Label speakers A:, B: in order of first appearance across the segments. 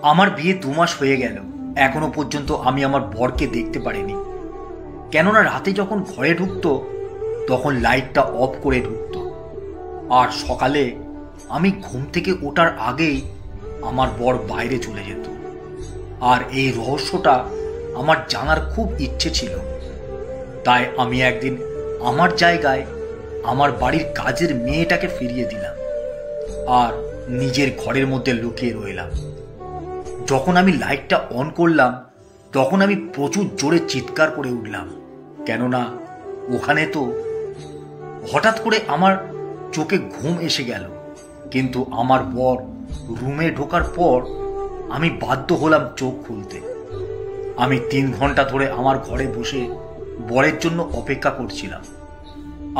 A: আমার বিয়ে 2 মাস হয়ে গেল, এখনো পর্যন্ত আমি আমার বরকে দেখতে পারিনি। কেননা রাতে যখন ঘরে ঢুকতো তখন লাইটটা অফ করে ঢুকতো, আর সকালে আমি ঘুম থেকে ওঠার আগেই আমার বর বাইরে চলে যেত। আর এই রহস্যটা আমার জানার খুব ইচ্ছে ছিল। তাই আমি একদিন আমার জায়গায় আমার বাড়ির কাজের মেয়েটাকে ফিরিয়ে দিলাম আর নিজের ঘরের মধ্যে লুকিয়ে রইলাম। যখন আমি লাইটটা অন করলাম তখন আমি প্রচুর জোরে চিৎকার করে উঠলাম, কেননা ওখানে তো হঠাৎ করে আমার চোখে ঘুম এসে গেল। কিন্তু আমার বর রুমে ঢোকার পর আমি বাধ্য হলাম চোখ খুলতে। আমি 3 ঘন্টা ধরে আমার ঘরে বসে বরের জন্য অপেক্ষা করছিলাম,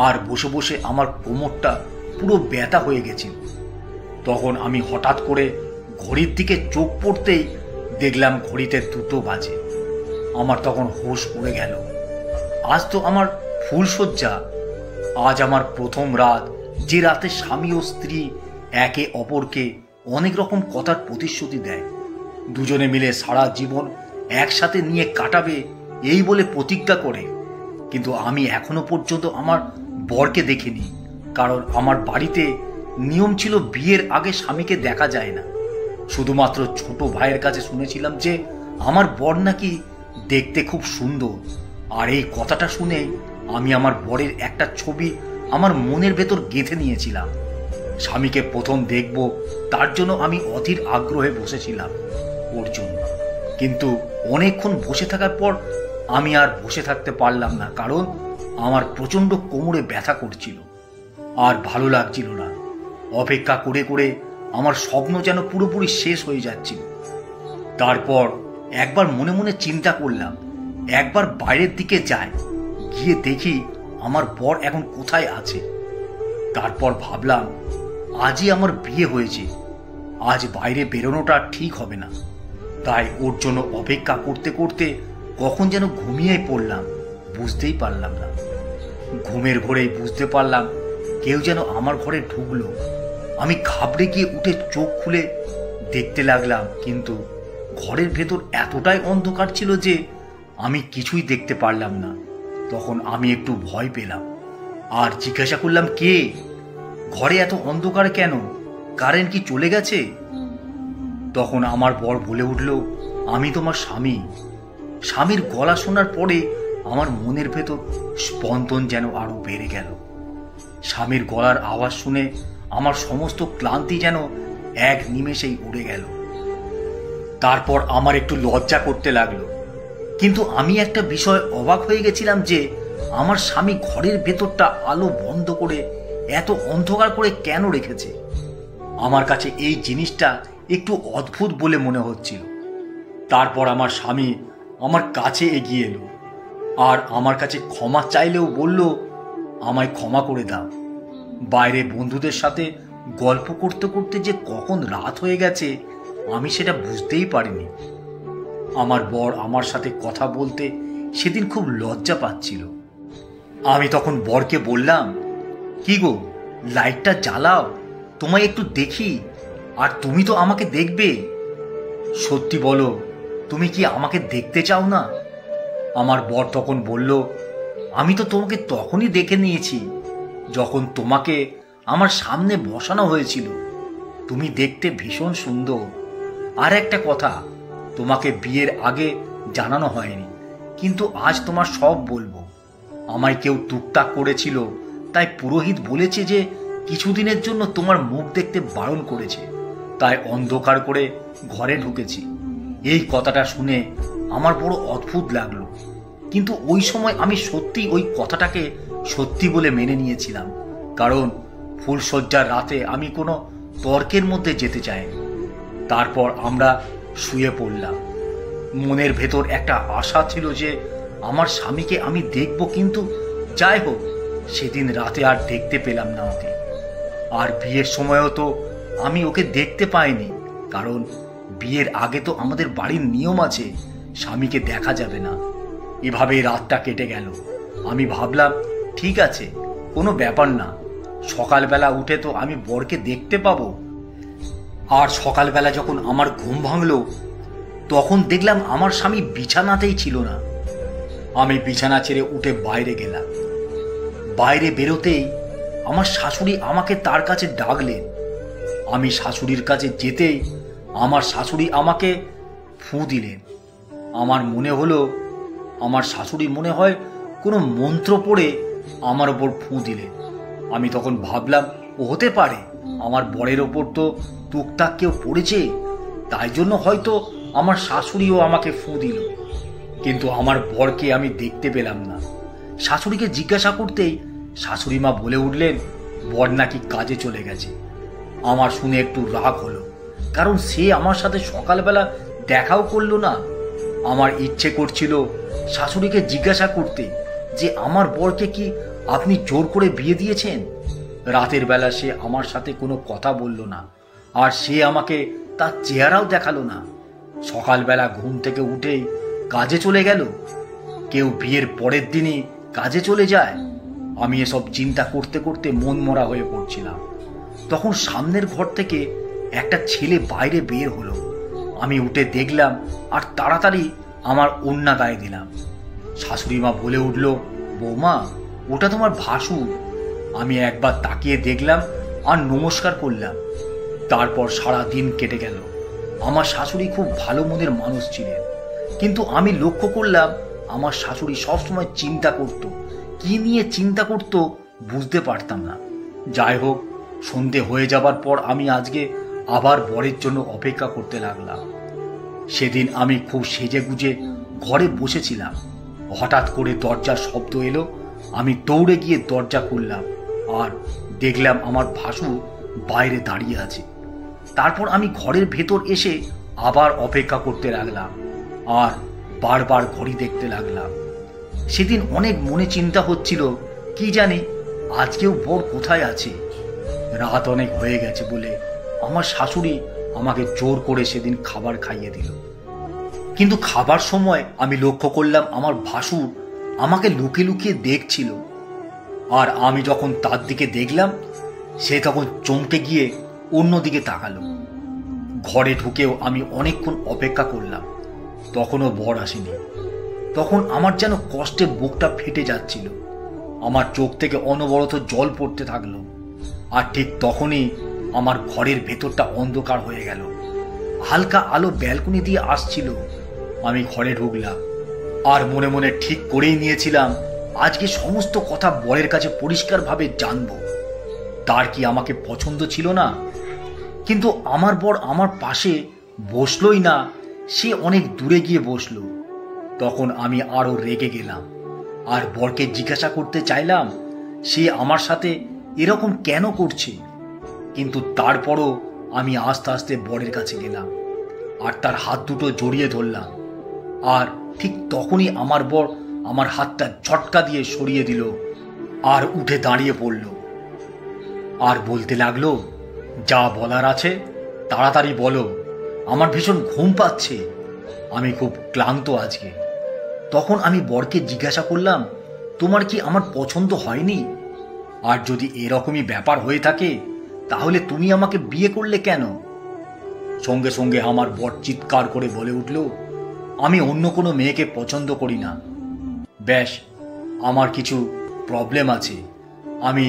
A: আর বসে বসে আমার কোমরটা পুরো ব্যথা হয়ে গেছিল। তখন আমি হঠাৎ করে ঘড়ির দিকে চোখ পড়তেই দেখলাম ঘড়িতে 2টো বাজে। আমার তখন হুঁশ উড়ে গেল। আজ তো আমার ফুলশয্যা, আজ আমার প্রথম রাত, যে রাতে স্বামী ও স্ত্রী একে অপরকে অনেক রকম কথার প্রতিশ্রুতি দেয়, দুজনে মিলে সারা জীবন একসাথে নিয়ে কাটাবে এই বলে প্রতিজ্ঞা করে। কিন্তু আমি এখনো পর্যন্ত আমার বরকে দেখিনি, কারণ আমার বাড়িতে নিয়ম ছিল বিয়ের আগে স্বামীকে দেখা যায় না। শুধুমাত্র ছোট ভাইয়ের কাছে শুনেছিলাম যে আমার বর নাকি দেখতে খুব সুন্দর, আর এই কথাটা শুনে আমি আমার বরের একটা ছবি আমার মনের ভেতর গেঁথে নিয়েছিলাম। স্বামীকে প্রথম দেখব তার জন্য আমি অধীর আগ্রহে বসেছিলাম ওর জন্য। কিন্তু অনেকক্ষণ বসে থাকার পর আমি আর বসে থাকতে পারলাম না, কারণ আমার প্রচণ্ড কোমরে ব্যথা করছিল আর ভালো লাগছিল না। অপেক্ষা করে করে আমার স্বপ্ন যেন পুরোপুরি শেষ হয়ে যাচ্ছিল। তারপর একবার মনে মনে চিন্তা করলাম, একবার বাইরের দিকে যাই, গিয়ে দেখি আমার বর এখন কোথায় আছে। তারপর ভাবলাম, আজই আমার বিয়ে হয়েছে, আজ বাইরে বেরোনোটা ঠিক হবে না। তাই ওর জন্য অপেক্ষা করতে করতে কখন যেন ঘুমিয়ে পড়লাম, বুঝতেই পারলাম না। ঘুমের ঘোরেই বুঝতে পারলাম কেউ যেন আমার ঘরে ঢুকলো। আমি ঘাবড়ে গিয়ে উঠে চোখ খুলে দেখতে লাগলাম, কিন্তু ঘরের ভেতর এতটাই অন্ধকার ছিল যে আমি কিছুই দেখতে পারলাম না। তখন আমি একটু ভয় পেলাম আর জিজ্ঞাসা করলাম, কে? ঘরে এত অন্ধকার কেন? কারেন্ট কি চলে গেছে? তখন আমার বর বলে উঠল, আমি তোমার স্বামী। স্বামীর গলা শোনার পরে আমার মনের ভেতর স্পন্দন যেন আরো বেড়ে গেল। স্বামীর গলার আওয়াজ শুনে আমার সমস্ত ক্লান্তি যেন এক নিমেষেই উড়ে গেল। তারপর আমার একটু লজ্জা করতে লাগলো, কিন্তু আমি একটা বিষয় অবাক হয়ে গেছিলাম যে আমার স্বামী ঘরের ভেতরটা আলো বন্ধ করে এত অন্ধকার করে কেন রেখেছে। আমার কাছে এই জিনিসটা একটু অদ্ভুত বলে মনে হচ্ছিল। তারপর আমার স্বামী আমার কাছে এগিয়ে এলো আর আমার কাছে ক্ষমা চাইলেও বলল, আমায় ক্ষমা করে দাও। বাইরে বন্ধুদের সাথে গল্প করতে করতে যে কখন রাত হয়ে গেছে আমি সেটা বুঝতেই পারিনি। আমার বর আমার সাথে কথা বলতে সেদিন খুব লজ্জা পাচ্ছিল। আমি তখন বরকে বললাম, কি গো, লাইটটা জ্বালাও, তোমায় একটু দেখি। আর তুমি তো আমাকে দেখবে, সত্যি বলো, তুমি কি আমাকে দেখতে চাও না? আমার বর তখন বলল, আমি তো তোমাকে তখনই দেখে নিয়েছি যখন তোমাকে আমার সামনে বসানো হয়েছিল। তুমি দেখতে ভীষণ সুন্দর। আর একটা কথা, তোমাকে বিয়ের আগে জানানো হয়নি, কিন্তু আজ তোমার সব বলবো। আমায় কেউ টুকটাক করেছিল, তাই পুরোহিত বলেছে যে কিছুদিনের জন্য তোমার মুখ দেখতে বারণ করেছে, তাই অন্ধকার করে ঘরে ঢুকেছি। এই কথাটা শুনে আমার বড় অদ্ভুত লাগলো, কিন্তু ওই সময় আমি সত্যি ওই কথাটাকে সত্যি বলে মেনে নিয়েছিলাম, কারণ ফুলশয্যার রাতে আমি কোনো তর্কের মধ্যে যেতে চাইনি। তারপর আমরা শুয়ে পড়লাম। মনের ভেতর একটা আশা ছিল যে আমার স্বামীকে আমি দেখব, কিন্তু যাই হোক, সেদিন রাতে আর দেখতে পেলাম না ওকে। আর বিয়ের সময়ও তো আমি ওকে দেখতে পাইনি, কারণ বিয়ের আগে তো আমাদের বাড়ির নিয়ম আছে স্বামীকে দেখা যাবে না। এভাবেই রাতটা কেটে গেল। আমি ভাবলাম, ঠিক আছে, কোনো ব্যাপার না, সকালবেলা উঠে তো আমি বরকে দেখতে পাবো। আর সকালবেলা যখন আমার ঘুম ভাঙল তখন দেখলাম আমার স্বামী বিছানাতেই ছিল না। আমি বিছানা ছেড়ে উঠে বাইরে গেলাম। বাইরে বেরোতেই আমার শাশুড়ি আমাকে তার কাছে ডাকলেন। আমি শাশুড়ির কাছে যেতেই আমার শাশুড়ি আমাকে ফুঁ দিলেন। আমার মনে হলো আমার শাশুড়ি মনে হয় কোনো মন্ত্র পড়ে আমার ওপর ফুঁ দিলেন। আমি তখন ভাবলাম ও হতে পারে আমার বরের ওপর তো টুকটাক কেউ পড়েছে, তাই জন্য হয়তো আমার শাশুড়িও আমাকে ফুঁ দিল। কিন্তু আমার বরকে আমি দেখতে পেলাম না। শাশুড়িকে জিজ্ঞাসা করতেই শাশুড়ি মা বলে উঠলেন বর নাকি কাজে চলে গেছে। আমার শুনে একটু রাগ হলো, কারণ সে আমার সাথে সকালবেলা দেখাও করলো না। আমার ইচ্ছে করছিল শাশুড়িকে জিজ্ঞাসা করতে যে আমার বরকে কি আপনি জোর করে বিয়ে দিয়েছেন? রাতের বেলা সে আমার সাথে কোনো কথা বলল না, আর সে আমাকে তার চেহারাও দেখালো না। সকালবেলা ঘুম থেকে উঠেই কাজে চলে গেল। কেউ বিয়ের পরের দিনই কাজে চলে যায়। আমি এসব চিন্তা করতে করতে মন মরা হয়ে পড়ছিলাম। তখন সামনের ঘর থেকে একটা ছেলে বাইরে বের হলো। আমি উঠে দেখলাম আর তাড়াতাড়ি আমার ওড়না গায়ে দিলাম। শাশুড়ি মা বলে উঠল, বৌমা ওটা তোমার ভাসুর। আমি একবার তাকিয়ে দেখলাম আর নমস্কার করলাম। তারপর সারা দিন কেটে গেল। আমার শাশুড়ি খুব ভালো মনের মানুষ ছিলেন, কিন্তু আমি লক্ষ্য করলাম আমার শাশুড়ি সবসময় চিন্তা করত। কি নিয়ে চিন্তা করত বুঝতে পারতাম না। যাই হোক, সন্ধে হয়ে যাবার পর আমি আজকে আবার বরের জন্য অপেক্ষা করতে লাগলাম। সেদিন আমি খুব সেজে গুজে ঘরে বসেছিলাম। হঠাৎ করে দরজার শব্দ এলো। আমি দৌড়ে গিয়ে দরজা খুললাম আর দেখলাম আমার ভাসুর বাইরে দাঁড়িয়ে আছে। তারপর আমি ঘরের ভেতর এসে আবার অপেক্ষা করতে লাগলাম আর বারবার ঘড়ি দেখতে লাগলাম। সেদিন অনেক মনে চিন্তা হচ্ছিল, কি জানি আজকেও বর কোথায় আছে। রাত অনেক হয়ে গেছে বলে আমার শাশুড়ি আমাকে জোর করে সেদিন খাবার খাইয়ে দিল। কিন্তু খাবার সময় আমি লক্ষ্য করলাম আমার ভাসুর আমাকে লুকিয়ে লুকিয়ে দেখছিল। আর আমি যখন তার দিকে দেখলাম, সে তখন চমকে গিয়ে অন্যদিকে তাকালো। ঘরে ঢুকেও আমি অনেকক্ষণ অপেক্ষা করলাম, তখনও বর আসেনি। তখন আমার যেন কষ্টে বুকটা ফেটে যাচ্ছিল। আমার চোখ থেকে অনবরত জল পড়তে থাকলো। আর ঠিক তখনই আমার ঘরের ভেতরটা অন্ধকার হয়ে গেল। হালকা আলো ব্যালকনি দিয়ে আসছিল। আমি ঘরে ঢুকলাম আর মনে মনে ঠিক করেই নিয়েছিলাম আজকে সমস্ত কথা বরের কাছে পরিষ্কারভাবে জানবো। তার কি আমাকে পছন্দ ছিল না? কিন্তু আমার বর আমার পাশে বসলোই না, সে অনেক দূরে গিয়ে বসলো। তখন আমি আরো রেগে গেলাম আর বরকে জিজ্ঞাসা করতে চাইলাম সে আমার সাথে এরকম কেন করছে। কিন্তু তারপরও আমি আস্তে আস্তে বরের কাছে গেলাম আর তার হাত দুটো জড়িয়ে ধরলাম। আর ঠিক তখনই আমার বর আমার হাতটা ঝটকা দিয়ে সরিয়ে দিল আর উঠে দাঁড়িয়ে পড়ল আর বলতে লাগলো, যা বলার আছে তাড়াতাড়ি বলো, আমার ভীষণ ঘুম পাচ্ছে, আমি খুব ক্লান্ত আজকে। তখন আমি বরকে জিজ্ঞাসা করলাম, তোমার কি আমার পছন্দ হয়নি? আর যদি এরকমই ব্যাপার হয়ে থাকে তাহলে তুমি আমাকে বিয়ে করলে কেন? সঙ্গে সঙ্গে আমার বর চিৎকার করে বলে উঠল, আমি অন্য কোনো মেয়েকে পছন্দ করি না। ব্যাস, আমার কিছু প্রবলেম আছে, আমি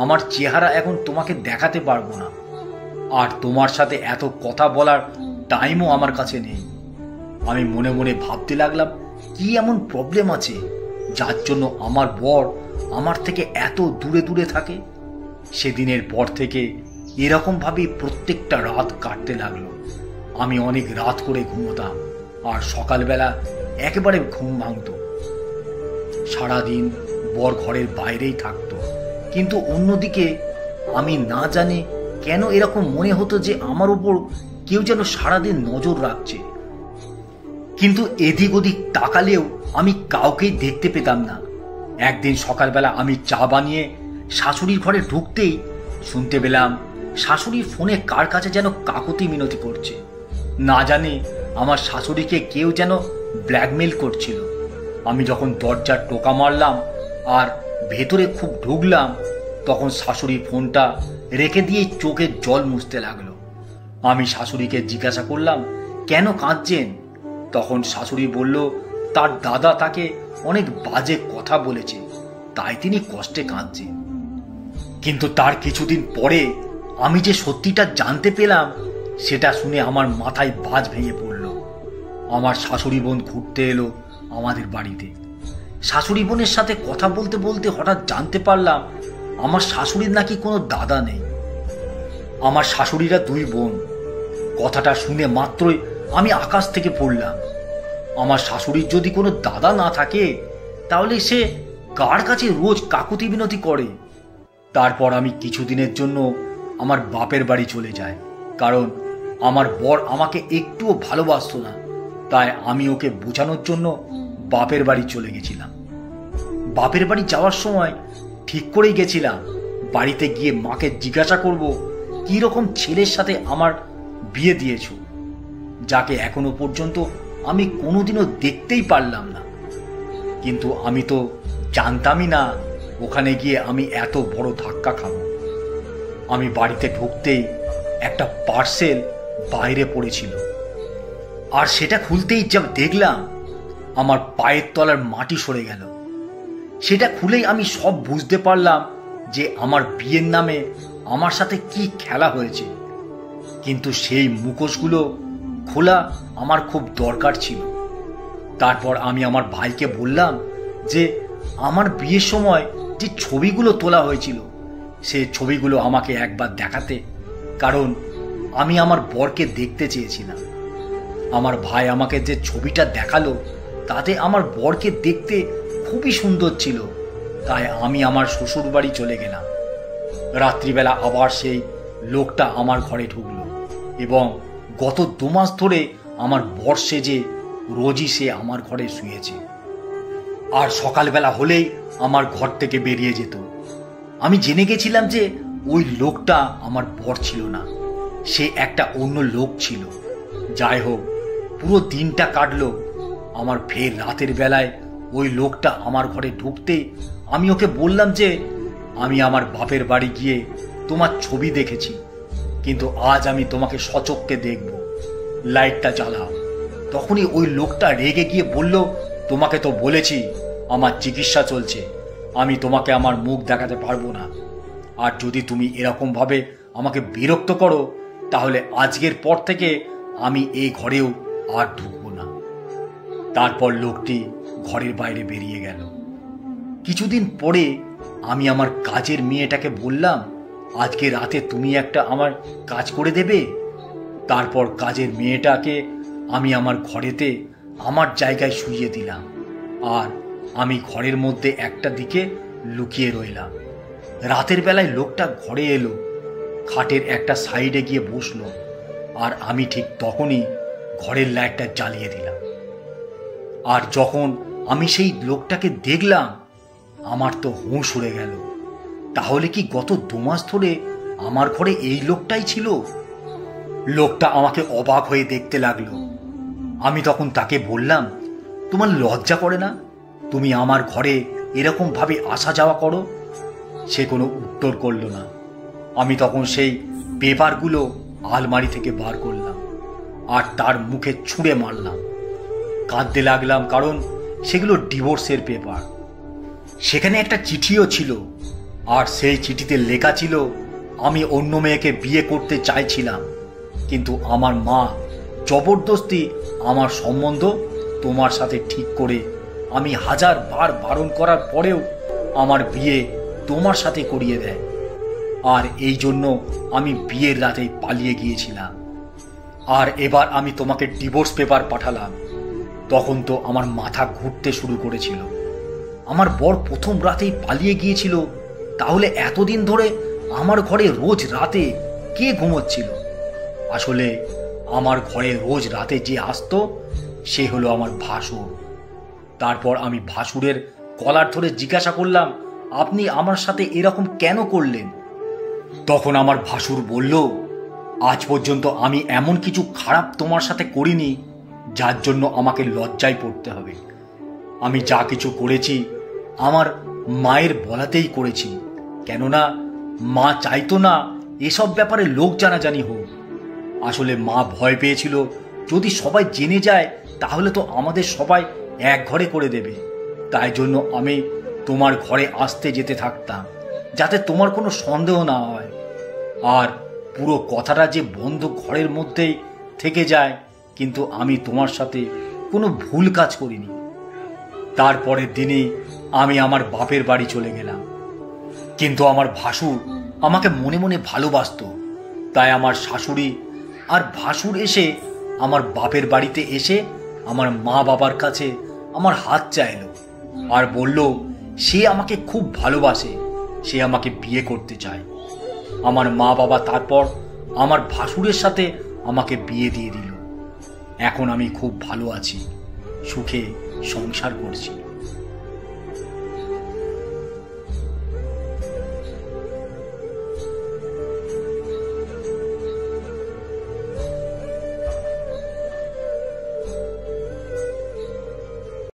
A: আমার চেহারা এখন তোমাকে দেখাতে পারবো না। আর তোমার সাথে এত কথা বলার টাইমও আমার কাছে নেই। আমি মনে মনে ভাবতে লাগলাম কি এমন প্রবলেম আছে যার জন্য আমার বর আমার থেকে এত দূরে দূরে থাকে। সেদিনের পর থেকে এরকমভাবেই প্রত্যেকটা রাত কাটতে লাগলো। আমি অনেক রাত করে ঘুমোতাম আর সকালবেলা একেবারে ঘুম ভাঙত। সারাদিন বর ঘরের বাইরেই থাকতো, কিন্তু অন্যদিকে আমি না জানি কেন এরকম মনে হতো যে আমার উপর কেউ যেন সারাদিন নজর রাখছে। কিন্তু এদিক ওদিক তাকালেও আমি কাউকেই দেখতে পেতাম না। একদিন সকালবেলা আমি চা বানিয়ে শাশুড়ির ঘরে ঢুকতেই শুনতে পেলাম শাশুড়ির ফোনে কার কাছে যেন কাকুতি মিনতি করছে। না জানি আমার শাশুড়িকে কেউ যেন ব্ল্যাকমেল করছিল। আমি যখন দরজার টোকা মারলাম আর ভেতরে খুব ঢুকলাম, তখন শাশুড়ি ফোনটা রেখে দিয়ে চোখের জল মুছতে লাগলো আমি শাশুড়িকে জিজ্ঞাসা করলাম কেন কাঁদছেন। তখন শাশুড়ি বলল তার দাদা তাকে অনেক বাজে কথা বলেছে, তাই তিনি কষ্টে কাঁদছেন। কিন্তু তার কিছুদিন পরে আমি যে সত্যিটা জানতে পেলাম, সেটা শুনে আমার মাথায় বাজ ভেঙে পড়ল। আমার শাশুড়ি বোন ঘুরতে এলো আমাদের বাড়িতে। শাশুড়ি বোনের সাথে কথা বলতে বলতে হঠাৎ জানতে পারলাম আমার শাশুড়ির নাকি কোনো দাদা নেই। আমার শাশুড়িরা 2 বোন। কথাটা শুনে মাত্রই আমি আকাশ থেকে পড়লাম। আমার শাশুড়ির যদি কোনো দাদা না থাকে, তাহলে সে কার কাছে রোজ কাকুতি বিনতি করে। তারপর আমি কিছুদিনের জন্য আমার বাপের বাড়ি চলে যাই, কারণ আমার বর আমাকে একটুও ভালোবাসতো না। তাই আমি ওকে বোঝানোর জন্য বাপের বাড়ি চলে গেছিলাম। বাপের বাড়ি যাওয়ার সময় ঠিক করেই গেছিলাম বাড়িতে গিয়ে মাকে জিজ্ঞাসা করব কি রকম ছেলের সাথে আমার বিয়ে দিয়েছ, যাকে এখনো পর্যন্ত আমি কোনোদিনও দেখতেই পারলাম না। কিন্তু আমি তো জানতামই না ওখানে গিয়ে আমি এত বড় ধাক্কা খাবো। আমি বাড়িতে ঢুকতেই একটা পার্সেল বাইরে পড়েছিল, আর সেটা খুলতেই যা দেখলাম আমার পায়ের তলার মাটি সরে গেল। সেটা খুলেই আমি সব বুঝতে পারলাম যে আমার বিয়ের নামে আমার সাথে কি খেলা হয়েছে। কিন্তু সেই মুখোশগুলো খোলা আমার খুব দরকার ছিল। তারপর আমি আমার ভাইকে বললাম যে আমার বিয়ের সময় যে ছবিগুলো তোলা হয়েছিল, সে ছবিগুলো আমাকে একবার দেখাতে, কারণ আমি আমার বরকে দেখতে চেয়েছিলাম। আমার ভাই আমাকে যে ছবিটা দেখালো, তাতে আমার বরকে দেখতে খুবই সুন্দর ছিল। তাই আমি আমার শ্বশুর বাড়ি চলে গেলাম। রাত্রিবেলা আবার সেই লোকটা আমার ঘরে ঢুকলো এবং গত 2 মাস ধরে আমার বর সেজে রোজই সে আমার ঘরে শুয়েছে। আর সকালবেলা হলেই আমার ঘর থেকে বেরিয়ে যেত। আমি জেনে গেছিলাম যে ওই লোকটা আমার বর ছিল না, সে একটা অন্য লোক ছিল। যাই হোক, পুরো দিনটা কাটলো। আমার ফের রাতের বেলায় ওই লোকটা আমার ঘরে ঢুকতে আমি ওকে বললাম যে আমি আমার বাপের বাড়ি গিয়ে তোমার ছবি দেখেছি, কিন্তু আজ আমি তোমাকে সচক্ষে দেখব, লাইটটা জ্বালাও। তখনই ওই লোকটা রেগে গিয়ে বলল, তোমাকে তো বলেছি আমার চিকিৎসা চলছে, আমি তোমাকে আমার মুখ দেখাতে পারবো না। আর যদি তুমি এরকমভাবে আমাকে বিরক্ত করো, তাহলে আজকের পর থেকে আমি এই ঘরেও আর ঢুকবো না। তারপর লোকটি ঘরের বাইরে বেরিয়ে গেল। কিছুদিন পরে আমি আমার কাজের মেয়েটাকে বললাম, আজকে রাতে তুমি একটা আমার কাজ করে দেবে। তারপর কাজের মেয়েটাকে আমি আমার ঘরেতে আমার জায়গায় শুইয়ে দিলাম, আর আমি ঘরের মধ্যে একটা দিকে লুকিয়ে রইলাম। রাতের বেলায় লোকটা ঘরে এলো, খাটের একটা সাইডে গিয়ে বসলো, আর আমি ঠিক তখনই ঘরের লাইটটা জ্বালিয়ে দিলাম। আর যখন আমি সেই লোকটাকে দেখলাম, আমার তো হুঁশ উড়ে গেল। তাহলে কি গত 2 মাস ধরে আমার ঘরে এই লোকটাই ছিল? লোকটা আমাকে অবাক হয়ে দেখতে লাগলো। আমি তখন তাকে বললাম, তোমার লজ্জা করে না? তুমি আমার ঘরে এরকম ভাবে আসা যাওয়া করো? সে কোনো উত্তর করলো না। আমি তখন সেই পেপারগুলো আলমারি থেকে বার করলাম আর তার মুখে ছুঁড়ে মারলাম। কাঁদতে লাগলাম, কারণ সেগুলো ডিভোর্সের পেপার। সেখানে একটা চিঠিও ছিল, আর সেই চিঠিতে লেখা ছিল আমি অন্য মেয়েকে বিয়ে করতে চাইছিলাম, কিন্তু আমার মা জবরদস্তি আমার সম্বন্ধ তোমার সাথে ঠিক করে আমি 1000 বার বারণ করার পরেও আমার বিয়ে তোমার সাথে করিয়ে দেয়। আর এই জন্য আমি বিয়ের রাতেই পালিয়ে গিয়েছিলাম। আর এবার আমি তোমাকে ডিভোর্স পেপার পাঠালাম। তখন তো আমার মাথা ঘুরতে শুরু করেছিল। আমার বর প্রথম রাতেই পালিয়ে গিয়েছিল, তাহলে এতদিন ধরে আমার ঘরে রোজ রাতে কে ঘুমোচ্ছিল? আসলে আমার ঘরে রোজ রাতে যে আসতো, সে হলো আমার ভাসুর। তারপর আমি ভাসুরের কলার ধরে জিজ্ঞাসা করলাম, আপনি আমার সাথে এরকম কেন করলেন? তখন আমার ভাসুর বলল, আজ পর্যন্ত আমি এমন কিছু খারাপ তোমার সাথে করিনি যার জন্য আমাকে লজ্জায় পড়তে হবে। আমি যা কিছু করেছি আমার মায়ের বলাতেই করেছি, কেননা মা চাইতো না এসব ব্যাপারে লোক জানাজানি হোক। আসলে মা ভয় পেয়েছিল যদি সবাই জেনে যায় তাহলে তো আমাদের সবাই এক ঘরে করে দেবে। তাই জন্য আমি তোমার ঘরে আসতে যেতে থাকতাম, যাতে তোমার কোনো সন্দেহ না হয়, আর পুরো কথাটা যে বন্ধ ঘরের মধ্যেই থেকে যায়। কিন্তু আমি তোমার সাথে কোনো ভুল কাজ করিনি। তারপরের দিনে আমি আমার বাপের বাড়ি চলে গেলাম। কিন্তু আমার ভাসুর আমাকে মনে মনে ভালোবাসতো। তাই আমার শাশুড়ি আর ভাসুর এসে আমার বাপের বাড়িতে এসে আমার মা বাবার কাছে আমার হাত চাইলো আর বলল সে আমাকে খুব ভালোবাসে, সে আমাকে বিয়ে করতে চায়। আমার মা বাবা তারপর আমার ভাসুরের সাথে আমাকে বিয়ে দিয়ে দিল। এখন আমি খুব ভালো আছি, সুখে সংসার করছি।